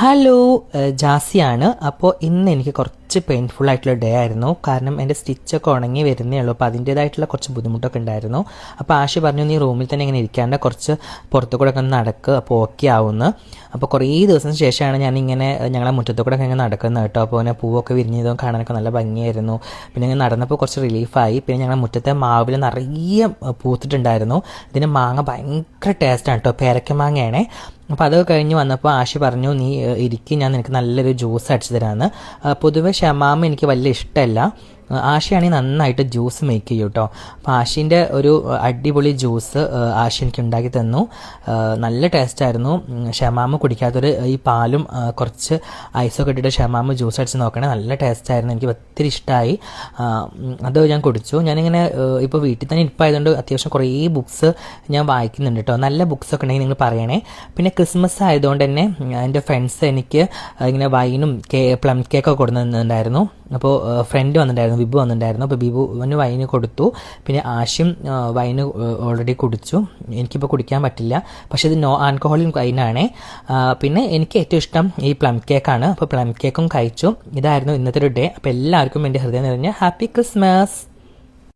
Hello, ജാസിയാണ്. അപ്പോൾ ഇന്ന് എനിക്ക് കുറച്ച് പെയിൻഫുൾ ആയിട്ടുള്ള ഡേ ആയിരുന്നു. കാരണം എൻ്റെ സ്റ്റിച്ചൊക്കെ ഉണങ്ങി വരുന്നേ ഉള്ളൂ. അപ്പോൾ അതിൻ്റേതായിട്ടുള്ള കുറച്ച് ബുദ്ധിമുട്ടൊക്കെ ഉണ്ടായിരുന്നു. അപ്പോൾ ആശി പറഞ്ഞു, നീ റൂമിൽ തന്നെ ഇങ്ങനെ ഇരിക്കാണ്ട് കുറച്ച് പുറത്തു കൂടെ ഒക്കെ ഒന്ന് നടക്കുക, അപ്പോൾ ഓക്കെ ആവുമെന്ന്. അപ്പോൾ കുറേ ദിവസത്തിന് ശേഷമാണ് ഞാനിങ്ങനെ ഞങ്ങളെ മുറ്റത്തു കൂടെ ഒക്കെ ഇങ്ങനെ നടക്കുന്നത് കേട്ടോ. അപ്പോൾ അങ്ങനെ പൂവൊക്കെ വിരിഞ്ഞതും കാണാനൊക്കെ നല്ല ഭംഗിയായിരുന്നു. പിന്നെ ഇങ്ങനെ നടന്നപ്പോൾ കുറച്ച് റിലീഫായി. പിന്നെ ഞങ്ങളുടെ മുറ്റത്തെ മാവിൽ നിറയെ പൂത്തിട്ടുണ്ടായിരുന്നു. ഇതിന് മാങ്ങ ഭയങ്കര ടേസ്റ്റാണ് കേട്ടോ, പേരക്ക മാങ്ങയാണേ. അപ്പോൾ അത് കഴിഞ്ഞ് വന്നപ്പോൾ ആശി പറഞ്ഞു, നീ ഇരിക്കും, ഞാൻ നിനക്ക് നല്ലൊരു ജ്യൂസ് അടിച്ചു തരാമെന്ന്. പൊതുവെ ഷമാമ എനിക്ക് വലിയ ഇഷ്ടമല്ല. ആശയാണെങ്കിൽ നന്നായിട്ട് ജ്യൂസ് മേക്ക് ചെയ്യും കേട്ടോ. അപ്പോൾ ആശിൻ്റെ ഒരു അടിപൊളി ജ്യൂസ് ആശി എനിക്ക് ഉണ്ടാക്കി തന്നു. നല്ല ടേസ്റ്റായിരുന്നു. ഷമാമ കുടിക്കാത്തൊരു ഈ പാലും കുറച്ച് ഐസൊക്കെ ഇട്ടിട്ട് ഷമാമ ജ്യൂസ് അടിച്ച് നോക്കണേ, നല്ല ടേസ്റ്റായിരുന്നു. എനിക്ക് ഒത്തിരി ഇഷ്ടമായി. അത് ഞാൻ കുടിച്ചു. ഞാനിങ്ങനെ ഇപ്പോൾ വീട്ടിൽ തന്നെ ഇരിപ്പായതുകൊണ്ട് അത്യാവശ്യം കുറേ ബുക്സ് ഞാൻ വായിക്കുന്നുണ്ട് കേട്ടോ. നല്ല ബുക്സൊക്കെ ഉണ്ടെങ്കിൽ നിങ്ങൾ പറയണേ. പിന്നെ ക്രിസ്മസ് ആയതുകൊണ്ട് തന്നെ എൻ്റെ ഫ്രണ്ട്സ് എനിക്ക് ഇങ്ങനെ വൈനും പ്ലം കേക്കൊക്കെ കൊടുക്കുന്നുണ്ടായിരുന്നു. അപ്പോൾ ഫ്രണ്ട് വന്നിട്ടുണ്ടായിരുന്നു, ബിബു വന്നിട്ടുണ്ടായിരുന്നു. അപ്പോൾ ബിബുവിന് വൈന് കൊടുത്തു. പിന്നെ ആശയും വൈന് ഓൾറെഡി കുടിച്ചു. എനിക്കിപ്പോൾ കുടിക്കാൻ പറ്റില്ല, പക്ഷേ ഇത് നോ ആൽക്കഹോളിക് വൈനാണേ. പിന്നെ എനിക്ക് ഏറ്റവും ഇഷ്ടം ഈ പ്ലം കേക്കാണ്. അപ്പോൾ പ്ലം കേക്കും കഴിച്ചു. ഇതായിരുന്നു ഇന്നത്തെ ഒരു ഡേ. അപ്പോൾ എല്ലാവർക്കും എൻ്റെ ഹൃദയം നിറഞ്ഞ ഹാപ്പി ക്രിസ്മസ്.